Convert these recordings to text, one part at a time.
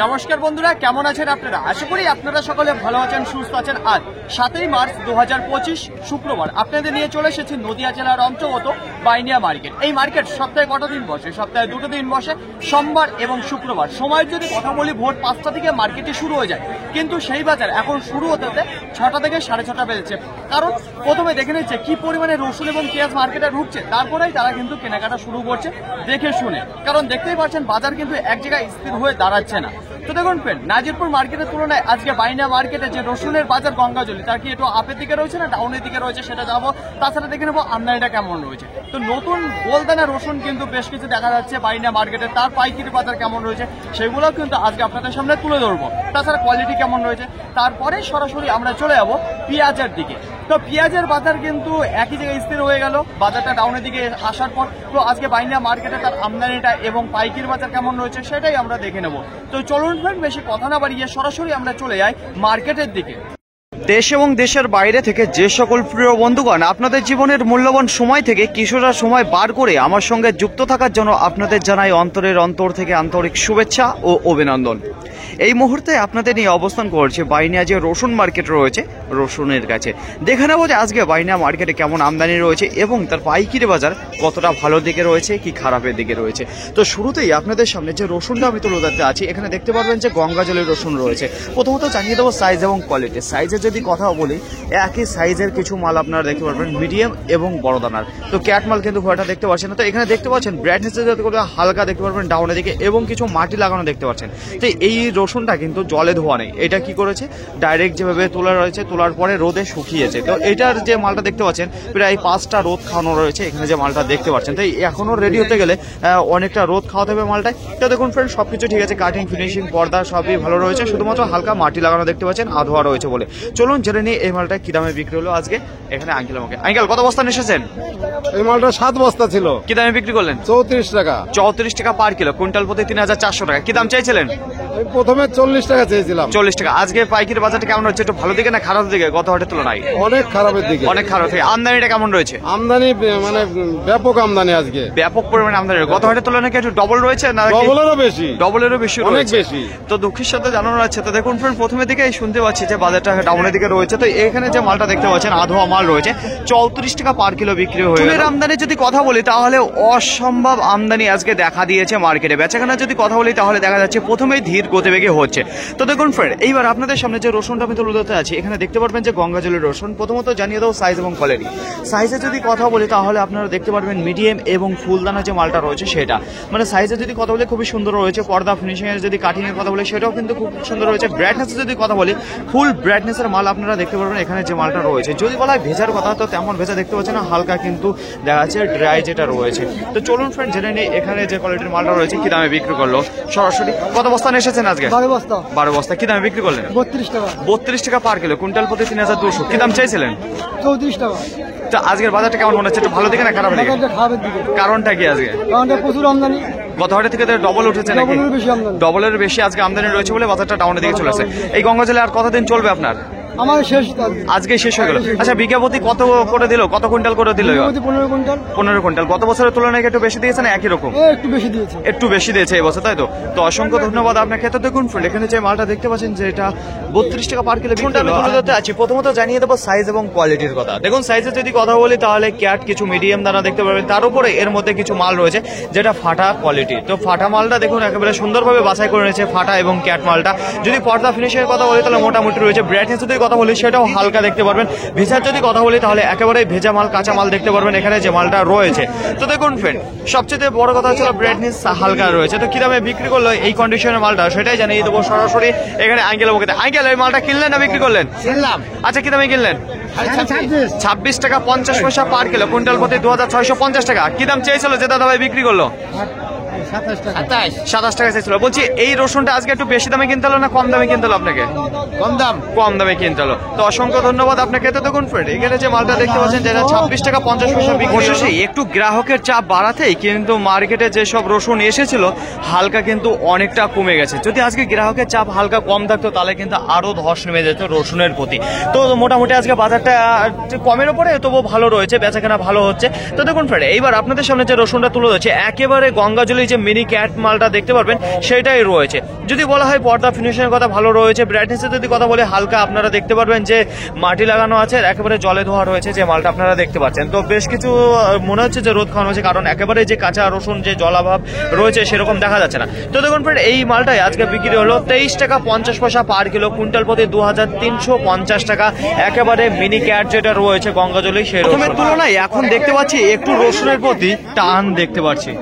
নমস্কার বন্ধুরা, কেমন আছেন আপনারা? আশা করি আপনারা সকলে ভালো আছেন, সুস্থ আছেন। আজ 7ই মার্চ 2025 শুক্রবার আপনাদের নিয়ে চলে এসেছি নদিয়া জেলার অন্তর্গত বাইনিয়া মার্কেট। এই মার্কেট সপ্তাহে কটা দিন বসে? সপ্তাহে 2 দিন বসে, সোমবার এবং শুক্রবার। সময়ের যদি কথা বলি, ভোর 5টা থেকে মার্কেটটি শুরু হয়ে যায়, কিন্তু সেই বাজার এখন শুরু হতে 6টা থেকে 6:30 বেজেছে। কারণ প্রথমে দেখে নিচ্ছে কি পরিমাণে রসুন এবং পেঁয়াজ মার্কেটে ঢুকছে, তারপরেই তারা কিন্তু কেনাকাটা শুরু করছে দেখে শুনে। কারণ দেখতেই পাচ্ছেন বাজার কিন্তু এক জায়গায় স্থির হয়ে দাঁড়াচ্ছে না। তো দেখুন ফ্রেন্ড, নাজিরপুর মার্কেটের তুলনায় আজকে বাইনিয়া মার্কেটে যে রসুনের বাজার গঙ্গাজলি, তার কি একটু আপের দিকে রয়েছে না ডাউনের দিকে রয়েছে সেটা জানাবো। তাছাড়া দেখে নেবো আমদানিটা কেমন রয়েছে। তো নতুন গোলদানা রসুন কিন্তু বেশ কিছু দেখা যাচ্ছে বাইনিয়া মার্কেটে, তার পাইকারি বাজার কেমন রয়েছে সেগুলোও কিন্তু আজকে আপনাদের সামনে তুলে ধরবো। তাছাড়া কোয়ালিটি কেমন রয়েছে, তারপরে সরাসরি আমরা চলে যাবো পেঁয়াজের দিকে। তো পেঁয়াজের বাজার কিন্তু একই জায়গায় স্থির হয়ে গেল বাজারটা ডাউনের দিকে আসার পর। তো আজকে বাইনিয়া মার্কেটে তার আমদানিটা এবং পাইকারি বাজার কেমন রয়েছে সেটাই আমরা দেখে নেব। তো চলুন ফ্রেন্ড, বেশি কথা না বাড়িয়ে সরাসরি আমরা চলে যাই মার্কেটের দিকে। দেশ এবং দেশের বাইরে থেকে যে সকল প্রিয় বন্ধুগণ আপনাদের জীবনের মূল্যবান সময় থেকে কিছুটা সময় বার করে আমার সঙ্গে যুক্ত থাকার জন্য আপনাদের জানাই অন্তরের অন্তর থেকে আন্তরিক শুভেচ্ছা ও অভিনন্দন। এই মুহূর্তে আপনাদের নিয়ে অবস্থান করছে বাইনিয়া যে রসুন মার্কেট রয়েছে, রসুনের কাছে। দেখে নেবো যে আজকে বাইনিয়া মার্কেটে কেমন আমদানি রয়েছে এবং তার পাইকারি বাজার কতটা ভালো দিকে রয়েছে কি খারাপের দিকে রয়েছে। তো শুরুতেই আপনাদের সামনে যে রসুনটা আমি তুলে ধরতে আছি, এখানে দেখতে পারবেন যে গঙ্গাজলের রসুন রয়েছে। প্রথমত জানিয়ে দেবো সাইজ এবং কোয়ালিটি। সাইজের যদি কথা বলি, একই সাইজের কিছু মাল আপনারা দেখতে পারবেন, মিডিয়াম এবং বড় দানার। তো ক্যাট মাল কিন্তু ঘোড়াটা দেখতে পাচ্ছেন না। তো এখানে দেখতে পাচ্ছেন ব্রাইটনেসের যদি হালকা দেখতে পারবেন ডাউনের দিকে এবং কিছু মাটি লাগানো দেখতে পাচ্ছেন। তো এই রসুনটা কিন্তু জলে ধোয়া নেই, এটা কি করেছে ডাইরেক্ট যেভাবে তোলা রয়েছে, তোলার পরে রোদে শুকিয়েছে। তো এটার যে মালটা দেখতে পাচ্ছেন প্রায় 5টা রোদ খাওয়ানো রয়েছে এখানে যে মালটা দেখতে পাচ্ছেন। তো এখনো রেডি হতে গেলে অনেকটা রোদ খাওয়াতে হবে মালটায়। তো দেখুন ফ্রেন্ড, সবকিছু ঠিক আছে, কাটিং ফিনিশিং পর্দা সবই ভালো রয়েছে, শুধুমাত্র হালকা মাটি লাগানো দেখতে পাচ্ছেন, আধোয়া রয়েছে বলে। চলুন জেনে নিয়ে এই মালটা কি দামে বিক্রি হলো আজকে। এখানে আঙ্কেল আমাকে, আঙ্কেল কত বস্তা নিয়ে এসেছেন? এই মালটা 7 বস্তা ছিল। কি দামে বিক্রি করলেন? 34 টাকা। 34 টাকা পার কিলো, কুইন্টাল প্রতি 3400 টাকা। কি দাম চাইছিলেন? প্রথমে 40 টাকা চেয়েছিলাম। 40 টাকা। আজকে পাইকারি বাজারটা কেমন হচ্ছে? একটু ভালো দিকে না খারাপ দিকে গত হাটের তুলনায়? অনেক খারাপের দিকে। অনেক খারাপ থেকে। আমদানিটা কেমন রয়েছে? আমদানি মানে ব্যাপক আমদানি আজকে। ব্যাপক পরিমাণে আমদানি। গত হাটের তুলনায় কি একটু ডবল রয়েছে না? ডবলেরও বেশি। ডবলেরও বেশি, অনেক রয়েছে বেশি। তো দুঃখের সাথে জানানো যাচ্ছে। তো দেখুন ফ্রেন্ড, প্রথমে দিকেই শুনতে পাচ্ছি যে বাজারটা ডাউনের দিকে রয়েছে। তো এখানে যে মালটা দেখতে পাচ্ছেন আধোয়া মাল রয়েছে, 34 টাকা পার কিলো বিক্রি হয়ে গেল। আমদানি যদি কথা বলি তাহলে অসম্ভব আমদানি আজকে দেখা দিয়েছে মার্কেটে। বেচাকেনা যদি কথা বলি তাহলে দেখা যাচ্ছে প্রথমেই ধীর গতিবেগে হচ্ছে। তো দেখুন ফ্রেন্ড, এইবার আপনাদের সামনে যে রসুনটা আমি তুলে ধরতে আছি, এখানে দেখতে পারবেন যে গঙ্গাজলের রসুন। প্রথমত জানিয়ে দেবো সাইজ এবং কোয়ালিটি। সাইজে যদি কথা বলি তাহলে আপনারা দেখতে পারবেন মিডিয়াম এবং ফুলদানা যে মালটা রয়েছে সেটা, মানে সাইজে যদি কথা বলি খুবই সুন্দর রয়েছে। পর্দা ফিনিশিং এর যদি কাটিং এর কথা বলি সেটাও কিন্তু খুব সুন্দর রয়েছে। ব্রাইটনেস যদি কথা বলি, ফুল ব্রাইটনেসের মাল আপনারা দেখতে পারবেন এখানে যে মালটা রয়েছে। যদি বলা হয় ভেজার কথা, তো তেমন ভেজা দেখতে পাচ্ছেন না, হালকা কিন্তু দেখা যাচ্ছে ড্রাই যেটা রয়েছে। তো চলুন ফ্রেন্ড জেনে নিই এখানে যে কোয়ালিটির মালটা রয়েছে কি দামে বিক্রি করলো সরাসরি। কত বস্তা নিয়ে এসেছেন আজকে? 12 বস্তা। 12 বস্তা। কি দামে বিক্রি করলেন? 32 টাকা। 32 টাকা পার কিলো, কুইন্টাল প্রতি 3200। কি দাম চাইছিলেন? 34 টাকা। তো আজকের বাজারটা কেমন মনে হচ্ছে? একটু ভালো দিকে না খারাপ দিকে? বাজারটা খারাপের দিকে। কারণটা কি আজকে? কারণটা প্রচুর আমদানি। গত হাটের থেকে ডবল উঠেছে নাকি? ডবলের বেশি আমদানি। ডবলের বেশি আজকে আমদানি রয়েছে বলে বাজারটা ডাউনের দিকে চলেছে। এই গঙ্গাজলে আর কতদিন চলবে আপনার? আমার শেষ আজকে শেষ হয়ে গেল। আচ্ছা, বিঘাপতি কত করে দিল? কত কুইন্টাল করে দিল? 15 কুইন্টাল। 15 কুইন্টাল। গত বছরের তুলনায় একটু বেশি দিয়েছে না একই রকম? একটু বেশি দিয়েছে। একটু বেশি দিয়েছে এই বছর, তাই তো? তো অসংখ্য ধন্যবাদ আপনাকে। তো দেখুন ফ্রেন্ড, এখানে যে মালটা দেখতে পাচ্ছেন যে এটা 32 টাকা পার কিলো বিক্রি করতে আছি। প্রথমত জানিয়ে দেবো সাইজ এবং কোয়ালিটির কথা। দেখুন সাইজের যদি কথা বলি তাহলে ক্যাট কিছু মিডিয়াম দানা দেখতে পাবেন, তার উপরে এর মধ্যে কিছু মাল রয়েছে যেটা ফাটা কোয়ালিটি। তো ফাটা মালটা দেখুন একেবারে সুন্দরভাবে বাছাই করে নিয়েছে ফাটা এবং ক্যাট মালটা। যদি পর্দা ফিনিশের কথা বলি তাহলে মোটামুটি রয়েছে। ব্রাইটনেস যদি কথা বলি সেটাও হালকা দেখতে পারবেন। ভেজার যদি কথা বলি তাহলে একেবারে ভেজা মাল, কাঁচা মাল দেখতে পারবেন এখানে যে মালটা রয়েছে। তো দেখুন ফ্রেন্ড, সবচেয়ে বড় কথা হচ্ছে ব্রাইটনেস হালকা রয়েছে। তো কি দামে বিক্রি করলো এই কন্ডিশনের মালটা সেটাই জানিয়ে দেবো সরাসরি এখানে আঙ্কেল মুখে। আঙ্কেল, এই মালটা কিনলেন না বিক্রি করলেন? কিনলাম। আচ্ছা, কি দামে কিনলেন? 26 টাকা 50 পয়সা পার কিলো, কুইন্টাল প্রতি 2650 টাকা। কি দাম চেয়েছিল যে দাদা ভাই বিক্রি করলো? 27 টাকা চাইছিল। বলছি এই রসুনটা আজকে একটু বেশি দামে কিনতে হলো না কম দামে কিনতে হলো আপনাকে? কম দামে কিনতে হলো। তো অসংখ্য ধন্যবাদ আপনাকে। তো দেখুন ফ্রেন্ড, এখানে যে মালটা দেখতে পাচ্ছেন যেটা 26 টাকা 50 পয়সা বিক্রি হচ্ছে। একটু গ্রাহকের চাপ বাড়াতেই কিন্তু মার্কেটে যেসব রসুন এসেছিল হালকা কিন্তু অনেকটা কমে গেছে। যদি আজকে গ্রাহকের চাপ হালকা কম থাকতো তাহলে কিন্তু আরো ধস নেমে যেত রসুনের প্রতি। তো মোটামুটি আজকে বাজারটা কমের উপরে তবু ভালো রয়েছে, বেচাকেনা ভালো হচ্ছে। তো দেখুন ফ্রেন্ড, এইবার আপনাদের সামনে যে রসুনটা তুলে ধরছে একেবারে গঙ্গাজল গঙ্গাজলি যে মিনি ক্যাট মালটা দেখতে পারবেন সেটাই রয়েছে। যদি বলা হয় পর্দা ফিনিশিংয়ের কথা ভালো রয়েছে, ব্রাইটনেসের যদি কথা বলে হালকা আপনারা দেখতে পারবেন যে মাটি লাগানো আছে, একেবারে জলে ধোয়া রয়েছে যে মালটা আপনারা দেখতে পাচ্ছেন। তো বেশ কিছু মনে হচ্ছে যে রোদ খাওয়ানো হয়েছে, কারণ একেবারে যে কাঁচা রসুন যে জলাভাব রয়েছে সেরকম দেখা যাচ্ছে না। তো দেখুন ফ্রেন্ড, এই মালটাই আজকে বিক্রি হলো 23 টাকা 50 পয়সা পার কিলো, কুইন্টাল প্রতি 2350 টাকা। একেবারে মিনি ক্যাট যেটা রয়েছে গঙ্গাজলি সেই রকমের তুলনায় এখন দেখতে পাচ্ছি একটু রসুনের প্রতি টান দেখতে পাচ্ছি।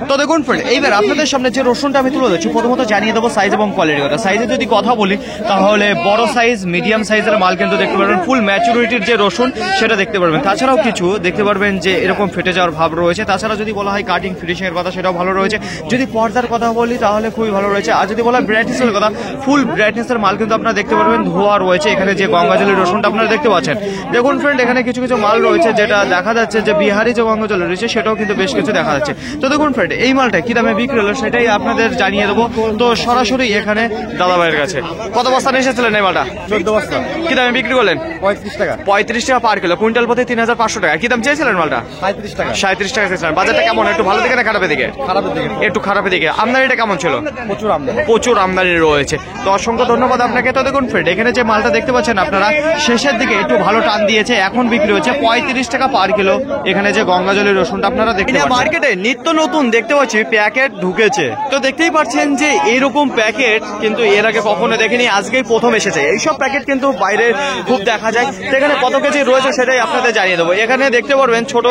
তো দেখুন ফ্রেন্ড, এইবার আপনাদের সামনে যে রসুনটা আমি তুলে দিচ্ছি, প্রথমত জানিয়ে দেবো সাইজ এবং কোয়ালিটি কথা। সাইজে যদি কথা বলি তাহলে বড় সাইজ মিডিয়াম সাইজের মাল কিন্তু দেখতে পারবেন, ফুল ম্যাচুরিটির যে রসুন সেটা দেখতে পারবেন। তাছাড়াও কিছু দেখতে পারবেন যে এরকম ফেটে যাওয়ার ভাব রয়েছে। তাছাড়া যদি বলা হয় কাটিং ফিনিশিং এর কথা সেটাও ভালো রয়েছে। যদি পর্দার কথা বলি তাহলে খুবই ভালো রয়েছে। আর যদি বলা হয় ব্রাইটনেসের কথা, ফুল ব্রাইটনেসের মাল কিন্তু আপনারা দেখতে পারবেন, ধোয়া রয়েছে। এখানে যে গঙ্গাজলের রসুনটা আপনারা দেখতে পাচ্ছেন, দেখুন ফ্রেন্ড এখানে কিছু কিছু মাল রয়েছে যেটা দেখা যাচ্ছে যে বিহারি যে গঙ্গাজল রয়েছে সেটাও কিন্তু বেশ কিছু দেখা যাচ্ছে। তো দেখুন ফ্রেন্ড, এই মালটা কি দামে বিক্রি হলো সেটাই আপনাদের জানিয়ে দেবো। তো সরাসরি এখানে দাদা ভাইয়ের কাছে। কত বস্তা নিয়ে এসেছিলেন এই মালটা? 14 বস্তা। কি দামে বিক্রি করলেন? 35 টাকা। 35 টাকা পার কিলো, কুইন্টাল প্রতি 3500 টাকা। কি দাম চেয়েছিলেন মালটা? 35 টাকা। 37 টাকা চেয়েছিলেন। বাজারটা কেমন, একটু ভালো দিকে না খারাপের দিকে? খারাপের দিকে। একটু খারাপের দিকে। আমদানিটা কেমন ছিল? প্রচুর আমদানি। প্রচুর আমদানি রয়েছে। তো অসংখ্য ধন্যবাদ আপনাকে। তো দেখুন ফ্রেন্ড, এখানে যে মালটা দেখতে পাচ্ছেন আপনারা শেষের দিকে একটু ভালো টান দিয়েছে, এখন বিক্রি হচ্ছে 35 টাকা পার কিলো। এখানে যে গঙ্গাজলের রসুনটা আপনারা দেখতে পাচ্ছেন, মার্কেটে নিত্য নতুন দেখতে পাচ্ছি প্যাকেট ঢুকেছে। তো দেখতেই পাচ্ছেন যে এরকম প্যাকেট কিন্তু এর আগে কখনো দেখিনি, আজকেই প্রথম এসেছে। এইসব প্যাকেট কিন্তু বাইরে খুব দেখা যায়। তো এখানে কত কেজি রয়েছে সেটাই আপনাদের জানিয়ে দেবো। এখানে দেখতে পারবেন ছোট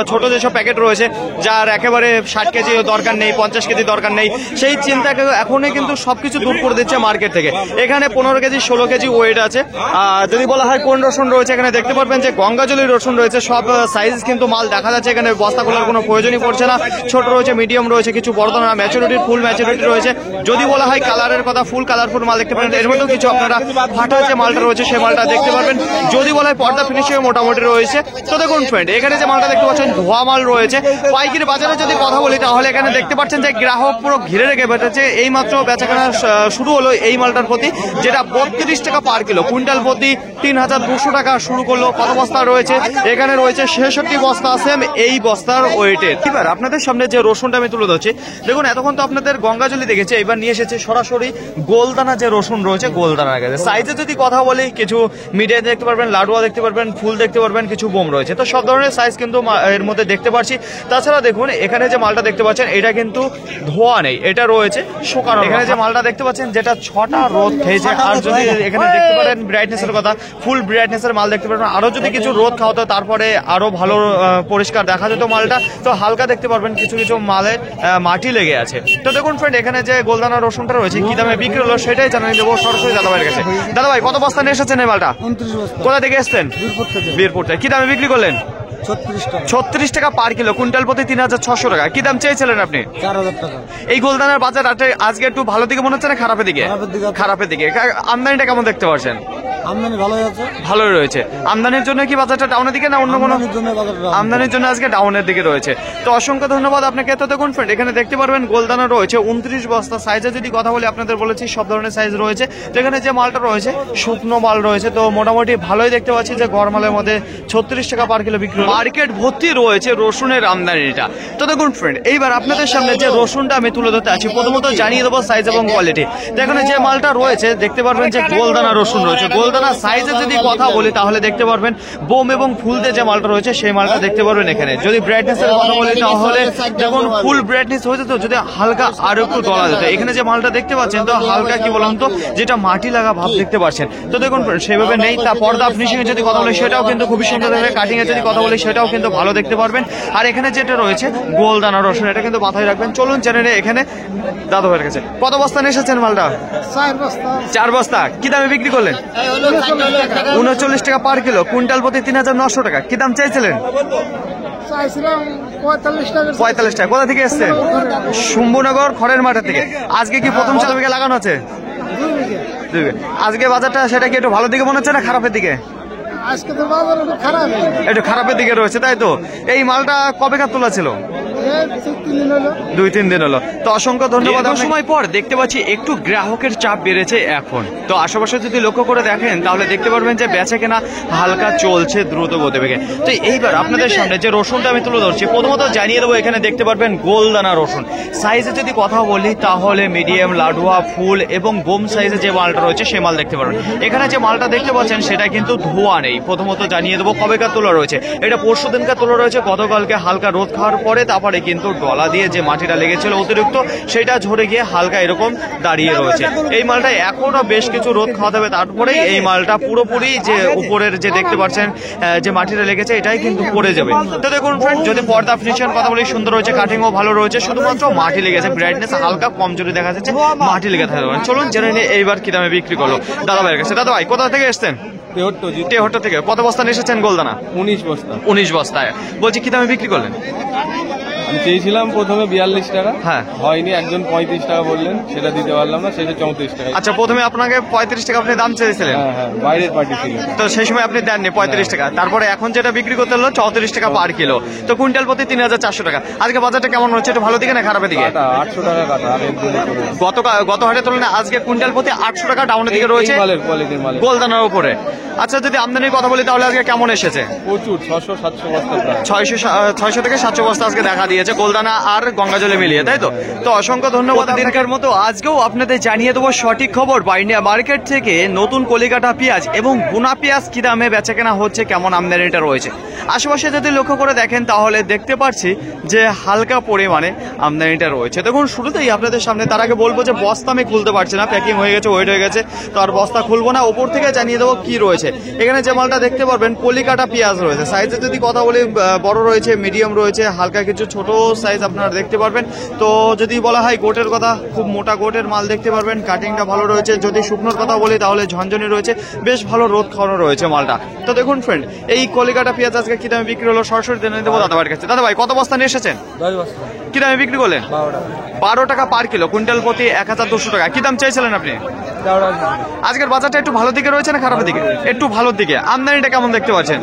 ছোট যেসব প্যাকেট রয়েছে, যার একেবারে 60 কেজি দরকার নেই, 50 কেজি দরকার নেই, সেই চিন্তাকে এখনই কিন্তু সবকিছু দূর করে দিচ্ছে মার্কেট থেকে। এখানে 15 কেজি 16 কেজি ওয়েট আছে। আর যদি বলা হয় কোন রসুন রয়েছে, এখানে দেখতে পারবেন যে গঙ্গাজলি রসুন রয়েছে। সব সাইজ কিন্তু মাল দেখা যাচ্ছে, এখানে বস্তা খোলার কোনো প্রয়োজনই পড়ছে না। ছোট রয়েছে, মিডিয়াম রয়েছে, কিছু বড় ধরনের ম্যাচুরিটির ফুল ম্যাচুরিটি রয়েছে। যদি বলা হয় কালারের কথা, ফুল কালারফুল মাল দেখতে পারেন। এর মধ্যেও কিছু আপনারা ফাটা যে মালটা রয়েছে সেই মালটা দেখতে পারবেন। যদি বলা হয় পর্দা ফিনিশিং মোটামুটি রয়েছে। তো দেখুন ফ্রেন্ড, এখানে যে মালটা দেখতে পাচ্ছেন ধোয়া মাল রয়েছে। পাইকারি বাজারে যদি কথা বলি তাহলে এখানে দেখতে পাচ্ছেন যে গ্রাহক পুরো ঘিরে রেখে বেঁচেছে। এই মাত্র বেচাকেনা শুরু হলো এই মালটার প্রতি, যেটা 32 টাকা পার কিলো, কুইন্টাল প্রতি 3200 টাকা শুরু করলো। কত বস্তা রয়েছে? এখানে রয়েছে 66 বস্তা আছে এই বস্তার ওয়েটের। এবার আপনাদের সামনে যে রসুনটা আমি তুলে ধরছি, দেখুন এতক্ষণ তো আপনাদের গঙ্গাজলি দেখেছে, এবার নিয়ে এসেছে সরাসরি গোলদানা যে রসুন রয়েছে গোলদানার কাছে। সাইজে যদি কথা বলি, কিছু মিডিয়াম দেখতে পারবেন, লাডুয়া দেখতে পারবেন, ফুল দেখতে পারবেন, কিছু বোম রয়েছে। তো সব ধরনের সাইজ কিন্তু এর মধ্যে দেখতে পাচ্ছি। তাছাড়া দেখুন এখানে যে মালটা দেখতে পাচ্ছেন এটা কিন্তু ধোয়া নেই, এটা রয়েছে শুকানো। এখানে যে মালটা দেখতে পাচ্ছেন যেটা 6টা রোদ খেয়েছে। আর যদি এখানে দেখতে পারেন ব্রাইটনেসের কথা, ফুল ব্রাইটনেসের মাল দেখতে পারবেন। আরো যদি কিছু রোদ খাওয়াতো তারপরে আরো ভালো পরিষ্কার দেখা যেত মালটা। তো হালকা দেখতে পারবেন কিছু কিছু মালে মাটি লেগে আছে। তো দেখুন ফ্রেন্ড, এখানে যে গোলদানা রসুনটা রয়েছে কি দামে বিক্রি হলো সেটাই জানিয়ে দেবো সরাসরি দাদা ভাইয়ের কাছে। দাদা ভাই, কত বস্তা নিয়ে এসেছেন এই মালটা? 29 বস্তা। কোথা থেকে এসছেন? বীরপুর থেকে। কি দামে বিক্রি করলেন? 36 টাকা। 36 টাকা পার কিলো, কুইন্টাল প্রতি 3600 টাকা। কি দাম চেয়েছিলেন আপনি? 4000 টাকা। এই গোলদানার বাজার আজকে একটু ভালো দিকে মনে হচ্ছে না খারাপের দিকে? খারাপের দিকে আছে। খারাপের দিকে। আমদানিটা কেমন দেখতে পাচ্ছেন? আমদানি ভালোই আছে। ভালোই রয়েছে। আমদানির জন্য কি বাজারটা ডাউনের দিকে না অন্য কোনো? আমদানির জন্য বাজারটা down। আমদানির জন্য আজকে ডাউনের দিকে রয়েছে। তো অসংখ্য ধন্যবাদ আপনাকে। তো দেখুন ফ্রেন্ড, এখানে দেখতে পারবেন গোলদানা রয়েছে 29 বস্তা। সাইজে যদি কথা বলি আপনাদের বলেছি সব ধরনের সাইজ রয়েছে। তো এখানে যে মালটা রয়েছে শুকনো মাল রয়েছে। তো মোটামুটি ভালোই দেখতে পাচ্ছি যে গরমালের মধ্যে 36 টাকা পার কিলো বিক্রি। মার্কেট ভর্তি রয়েছে রসুনের আমদানিটা। তো দেখুন ফ্রেন্ড, এইবার আপনাদের সামনে যে রসুনটা আমি তুলে ধরতে আছি, প্রথমত জানিয়ে দেবো সাইজ এবং কোয়ালিটি। তো এখানে যে মালটা রয়েছে দেখতে পারবেন যে গোলদানা রসুন রয়েছে। গোলদানা সাইজে যদি কথা বলি তাহলে দেখতে পারবেন বোম এবং ফুল দিয়ে যে মালটা রয়েছে সেই মালটা দেখতে পারবেন এখানে। যদি ব্রাইটনেসের কথা বলি তাহলে দেখুন ফুল ব্রাইটনেস হয়েছে, তো যদি হালকা আরো একটু ডলা যেত। এখানে যে মালটা দেখতে পাচ্ছেন তো হালকা কি বলুন তো, যেটা মাটি লাগা ভাব দেখতে পাচ্ছেন। তো দেখুন সেভাবে নেই। তা পর্দা ফিনিশিং এর যদি কথা বলি সেটাও কিন্তু খুবই সুন্দর হবে। কাটিং এর যদি কথা বলি সেটাও কিন্তু ভালো দেখতে পারবেন। আর এখানে যেটা রয়েছে গোলদানা রসুন, এটা কিন্তু মাথায় রাখবেন। চলুন চ্যানেলে এখানে দাদু ভাইয়ের কাছে। কত বস্তা নিয়ে এসেছেন মালটা? 4 বস্তা। 4 বস্তা। কি দামে বিক্রি করলেন? 39 টাকা পার কিলো, কুইন্টাল প্রতি 3900 টাকা। কি দাম চাইছিলেন? চাইছিলাম 45 টাকা। 45 টাকা। কোথা থেকে এসছেন? শম্ভুনগর খড়ের মাঠা থেকে। আজকে কি প্রথম চাল বিঘা লাগানো আছে? 2 বিঘা। আজকে বাজারটা সেটা কি একটু ভালো দিকে মনে হচ্ছে না খারাপের দিকে? আজকে তো বাজার একটু খারাপ। একটু খারাপের দিকে রয়েছে, তাই তো? এই মালটা কবে কার তোলা ছিল? তিন দিন হলো 2-3 দিন হলো। তো অসংখ্য ধন্যবাদ। সময় পর দেখতে পাচ্ছি একটু গ্রাহকের চাপ বেড়েছে এখন। তো আশেপাশে যদি লক্ষ্য করে দেখেন তাহলে দেখতে পারবেন যে বেচা কেনা হালকা চলছে দ্রুত গতিবেগে। তো এইবার আপনাদের সামনে যে রসুনটা আমি তুলে ধরছি, প্রথমত জানিয়ে দেবো এখানে দেখতে পারবেন গোলদানা রসুন। সাইজে যদি কথা বলি তাহলে মিডিয়াম, লাডুয়া, ফুল এবং বোম সাইজে যে মালটা রয়েছে সে মাল দেখতে পারবেন। এখানে যে মালটা দেখতে পাচ্ছেন সেটা কিন্তু ধোয়া নেই। প্রথমত জানিয়ে দেবো কবেকার তোলা রয়েছে, এটা পরশু দিনকার তোলা রয়েছে। গতকালকে হালকা রোদ খাওয়ার পরে তারপরে কিন্তু ডলা দিয়ে যে মাটিটা লেগেছিল অতিরিক্ত সেটা ঝরে গিয়ে হালকা এরকম দাঁড়িয়ে রয়েছে। এই মালটা এখনো বেশ কিছু রোদ খাওয়াতে হবে, তারপরেই এই মালটা পুরোপুরি যে উপরের যে দেখতে পাচ্ছেন যে মাটিটা লেগেছে এটাই কিন্তু পড়ে যাবে। তো দেখুন ফ্রেন্ড, যদি পর্দা ফিনিশন কথা বলি সুন্দর রয়েছে, কাটিংও ভালো রয়েছে, শুধুমাত্র মাটি লেগেছে, ব্রাইটনেস হালকা কমজোরি দেখা যাচ্ছে, মাটি লেগে থাকতে পারে। চলুন জেনে নিয়ে এইবার কি দামে বিক্রি করলো দাদা ভাইয়ের কাছে। দাদা ভাই কোথা থেকে এসছেন? তেহট্ট থেকে। কত বস্তা নিয়ে এসেছেন গোলদানা? 19 বস্তা। 19 বস্তায়। বলছি কি দামে বিক্রি করলেন? আমি চেয়েছিলাম প্রথমে 42 টাকা, হ্যাঁ হয়নি, একজন 35 টাকা বললেন, সেটা দিতে পারলাম না, শেষে 34 টাকা। আচ্ছা, প্রথমে আপনাকে 35 টাকা আপনি দাম চেয়েছিলেন, হ্যাঁ, বাইরের পার্টি ছিল, তো সেই সময় আপনি দেননি 35 টাকা। তারপরে এখন যেটা বিক্রি করতে হলো 34 টাকা পার কিলো, তো কুইন্টাল প্রতি 3400 টাকা। আজকে বাজারটা কেমন হচ্ছে, একটু ভালো দিকে না খারাপের দিকে? 800 টাকা কাটা, আগের দিনে গত হাটের তুলনায় আজকে কুইন্টাল প্রতি 800 টাকা ডাউনের দিকে রয়েছে কোয়ালিটির মাল গোলদানার উপরে। আচ্ছা, যদি আমদানির কথা বলি তাহলে আজকে কেমন এসেছে? প্রচুর, 600-700 বস্তা, 600 থেকে 700 বস্তা আজকে দেখা দিয়েছে গোলদানা আর গঙ্গাজলে মিলিয়ে, তাই তো? তো অসংখ্য ধন্যবাদ। দিনকার মতো আজকেও আপনাদের জানিয়ে দেবো সঠিক খবর বাইন্ডিয়া মার্কেট থেকে নতুন কলিকাটা পেঁয়াজ এবং গুনা পেঁয়াজ কি দামে বেচা কেনা হচ্ছে, কেমন আমদানিটা রয়েছে। আশেপাশে যদি লক্ষ্য করে দেখেন তাহলে দেখতে পাচ্ছি যে হালকা পরিমাণে আমদানিটা রয়েছে। দেখুন শুরুতেই আপনাদের সামনে, তার আগে বলবো যে বস্তা আমি খুলতে পারছি না, প্যাকিং হয়ে গেছে, ওয়েট হয়ে গেছে, তো আর বস্তা খুলবো না। ওপর থেকে জানিয়ে দেবো কি রয়েছে। এখানে যে মালটা দেখতে পারবেন কলিকাটা পেঁয়াজ রয়েছে। সাইজে যদি কথা বলি বড় রয়েছে, মিডিয়াম রয়েছে, হালকা কিছু ছোট সাইজ আপনারা দেখতে পারবেন। তো যদি বলা হয় গোটের কথা, খুব মোটা গোটের মাল দেখতে পারবেন, কাটিংটা ভালো রয়েছে। যদি শুকনোর কথা বলি তাহলে ঝনঝনি রয়েছে, বেশ ভালো রোদ খাওয়ানো রয়েছে মালটা। তো দেখুন ফ্রেন্ড, এই কলিকাটা পেঁয়াজ আজকে কি দামে বিক্রি হলো সরাসরি জেনে দেবো দাদা ভাইয়ের কাছে। দাদা ভাই কত বস্তা নিয়ে এসেছেন? 10 বস্তা। কি দামে বিক্রি করলেন? 12 টাকা পার কিলো, কুইন্টাল প্রতি 1200 টাকা। কি দাম চাইছিলেন আপনি? আজকের বাজারটা একটু ভালো দিকে রয়েছে না খারাপের দিকে? একটু ভালোর দিকে। আমদানিটা কেমন দেখতে পাচ্ছেন?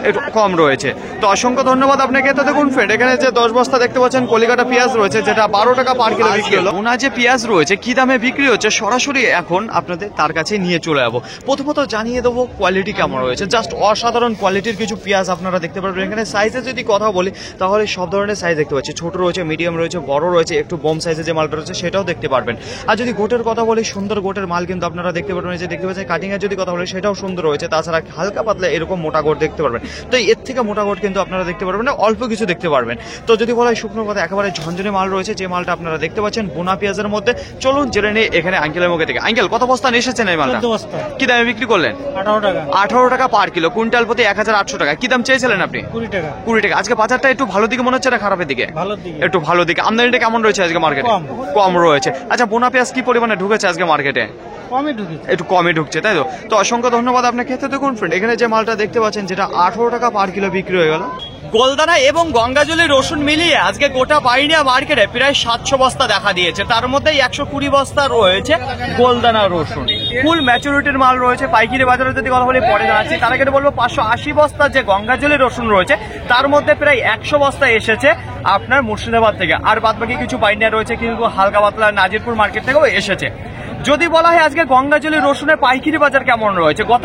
একটু কম রয়েছে। তো অসংখ্য ধন্যবাদ আপনাকে। তো দেখুন ফ্রেন্ড, এখানে যে 10 বস্তা দেখতে পাচ্ছেন কলিকাটা পেঁয়াজ রয়েছে, যেটা 12 টাকা পার কিলো বিক্রি হলো। ওনার যে পেঁয়াজ রয়েছে কি দামে বিক্রি হচ্ছে সরাসরি এখন আপনাদের তার কাছে নিয়ে চলে যাবো। প্রথমত জানিয়ে দেবো কোয়ালিটি কেমন রয়েছে, জাস্ট অসাধারণ কোয়ালিটির কিছু পেঁয়াজ আপনারা দেখতে পারবেন। এখানে সাইজে যদি কথা বলি তাহলে সব ধরনের সাইজ দেখতে পাচ্ছি, ছোট রয়েছে, মিডিয়াম রয়েছে, বড় রয়েছে, একটু বোম সাইজে যে মালটা রয়েছে সেটাও দেখতে পারবেন। আর যদি গোটের কথা বলি, সুন্দর গোটের মাল কিন্তু আপনারা দেখতে পারবেন, যে দেখতে পাচ্ছেন কাটিং এর যদি কথা বলি সেটাও সুন্দর রয়েছে। তাছাড়া হালকা পাতলা এরকম মোটা গোট দেখতে পারবেন। তো এর থেকে মোটা গোট কিন্তু আপনারা দেখতে পারবেন না, অল্প কিছু দেখতে পারবেন। তো যদি বলা হয় শুকনো কথা, একেবারে ঝনঝনে মাল রয়েছে, যে মালটা আপনারা দেখতে পাচ্ছেন বোনা পেঁয়াজের মধ্যে। চলুন জেনে নিই এখানে আঙ্কেলের মুখে থেকে। আঙ্কেল কত বস্তা নিয়ে এসেছেন এই মালটা? 14 বস্তা। কি দামে বিক্রি করলেন? 18 টাকা। 18 টাকা পার কিলো, কুইন্টাল প্রতি 1800 টাকা। কি দাম চেয়েছিলেন আপনি? 20 টাকা। 20 টাকা। আজকে বাজারটা একটু ভালো দিকে মনে হচ্ছে না খারাপের দিকে? ভালোর দিকে। একটু ভালো দিকে। আমদানিটা কেমন রয়েছে আজকে মার্কেটে? কম। কম রয়েছে। আচ্ছা, বোনা পেঁয়াজ কি পরিমাণে ঢুকেছে আজকে মার্কেটে? কমই ঢুকেছে। একটু কমে ঢুকছে, তাই তো? তো অসংখ্য ধন্যবাদ আপনাকে। তো দেখুন ফ্রেন্ড, এখানে যে মালটা দেখতে পাচ্ছেন যেটা 18 টাকা পার কিলো বিক্রি হয়ে গেল। গোলদানা এবং গঙ্গাজলি রসুন মিলিয়ে আজকে গোটা বাইনিয়া মার্কেটে প্রায় 700 বস্তা দেখা দিয়েছে। তার মধ্যে 120 বস্তা রয়েছে গোলদানা রসুন, ফুল ম্যাচুরিটির মাল রয়েছে। পাইকারি বাজারে যদি কথা বলি পরে জানাচ্ছি, তার আগে বলবো 580 বস্তা যে গঙ্গাজলি রসুন রয়েছে তার মধ্যে প্রায় 100 বস্তা এসেছে আপনার মুর্শিদাবাদ থেকে, আর বাদ বাকি কিছু বাইনিয়া রয়েছে কিন্তু হালকা পাতলা নাজিরপুর মার্কেট থেকেও এসেছে। যদি বলা হয় আজকে গঙ্গাজলি রসুনের পাইকারি বাজার কেমন রয়েছে, গত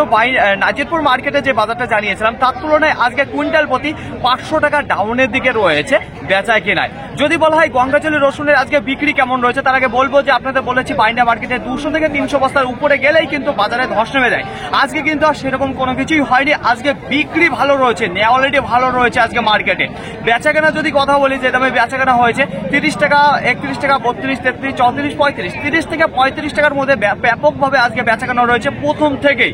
নাজিরপুর মার্কেটে যে বাজারটা জানিয়েছিলাম তার তুলনায় আজকে কুইন্টাল প্রতি 500 টাকা ডাউনের দিকে রয়েছে বেচা কেনায়। যদি বলা হয় গঙ্গাজলি রসুনের আজকে বিক্রি কেমন রয়েছে, তার আগে বলবো যে আপনাদের বলেছি বাইন্ডিয়া মার্কেটে 200 থেকে 300 বস্তার উপরে গেলেই কিন্তু বাজারে ধস নেমে যায়। আজকে কিন্তু আর সেরকম কোনো কিছুই হয়নি। আজকে বিক্রি ভালো রয়েছে, অলরেডি ভালো রয়েছে আজকে মার্কেটে। বেচা কেনা যদি কথা বলি, যে দামে বেচা কেনা হয়েছে 30 টাকা, 31 টাকা, 32, 33, 34, 35, 30 থেকে 35 টাকার মধ্যে ব্যাপকভাবে আজকে বেচা কেনা রয়েছে প্রথম থেকেই।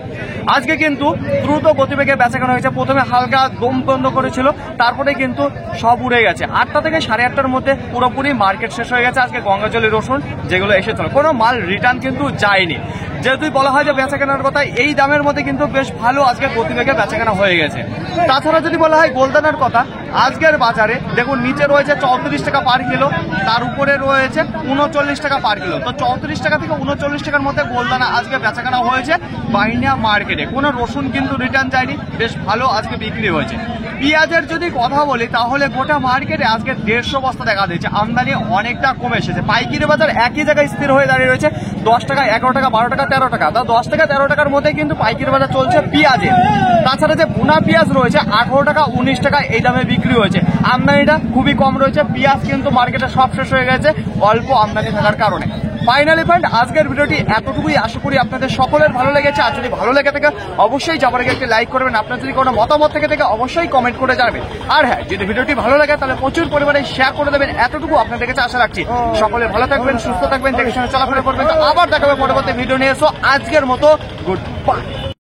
আজকে কিন্তু দ্রুত গতিবেগে বেচা কেনা হয়েছে। প্রথমে হালকা দম বন্ধ করেছিল, তারপরে কিন্তু সব উড়ে গেছে। 8টা থেকে 8:30টার মধ্যে পুরোপুরি মার্কেট শেষ হয়ে গেছে। আজকে গঙ্গাজলি রসুন যেগুলো এসেছিল কোনো মাল রিটার্ন কিন্তু যায়নি। যেহেতু বলা হয় যে বেচা কেনার কথা, এই দামের মধ্যে কিন্তু বেশ ভালো আজকে গতিবেগে বেচা কেনা হয়ে গেছে। তাছাড়া যদি বলা হয় গোলদানার কথা, আজকের বাজারে দেখুন নিচে রয়েছে 34 টাকা পার কিলো, তার উপরে রয়েছে 39 টাকা পার কিলো। তো 34 টাকা থেকে 39 টাকার মধ্যে গোলদানা আজকে বেচাকেনা হয়েছে বাইনিয়া মার্কেটে। কোনো রসুন কিন্তু রিটার্ন যায়নি, বেশ ভালো আজকে বিক্রি হয়েছে। পেঁয়াজের যদি কথা বলি তাহলে গোটা মার্কেটে আজকে 150 বস্তা দেখা দিয়েছে, আমদানি অনেকটা কমে এসেছে। পাইকারি বাজার একই জায়গায় স্থির হয়ে দাঁড়িয়ে রয়েছে 10 টাকা, 11 টাকা, 12 টাকা, 13 টাকা। তা 10 টাকা 13 টাকার মধ্যে কিন্তু পাইকারি বাজার চলছে পেঁয়াজে। তাছাড়া যে ভুনা পেঁয়াজ রয়েছে 18 টাকা 19 টাকা এই দামে বিক্রি হয়েছে। আমদানিটা খুবই কম রয়েছে, পেঁয়াজ কিন্তু মার্কেটে সব শেষ হয়ে গেছে অল্প আমদানি থাকার কারণে। ফাইনালি ফ্রেন্ড, আজকের ভিডিওটি এতটুকুই। আশা করি আপনাদের সকলের ভালো লেগেছে। আর যদি ভালো লেগে থাকে অবশ্যই যাবার আগে একটি লাইক করবেন। আপনার যদি কোনো মতামত থেকে থাকে অবশ্যই কমেন্ট করে জানাবেন। আর হ্যাঁ, যদি ভিডিওটি ভালো লাগে তাহলে প্রচুর পরিমাণে শেয়ার করে দেবেন। এতটুকু আপনাদের কাছে আশা রাখছি। সকলে ভালো থাকবেন, সুস্থ থাকবেন, দেখে শুনে চলাফেরা করবেন। তো আবার দেখাবে পরবর্তী ভিডিও নিয়ে। এসো আজকের মতো গুড বাই।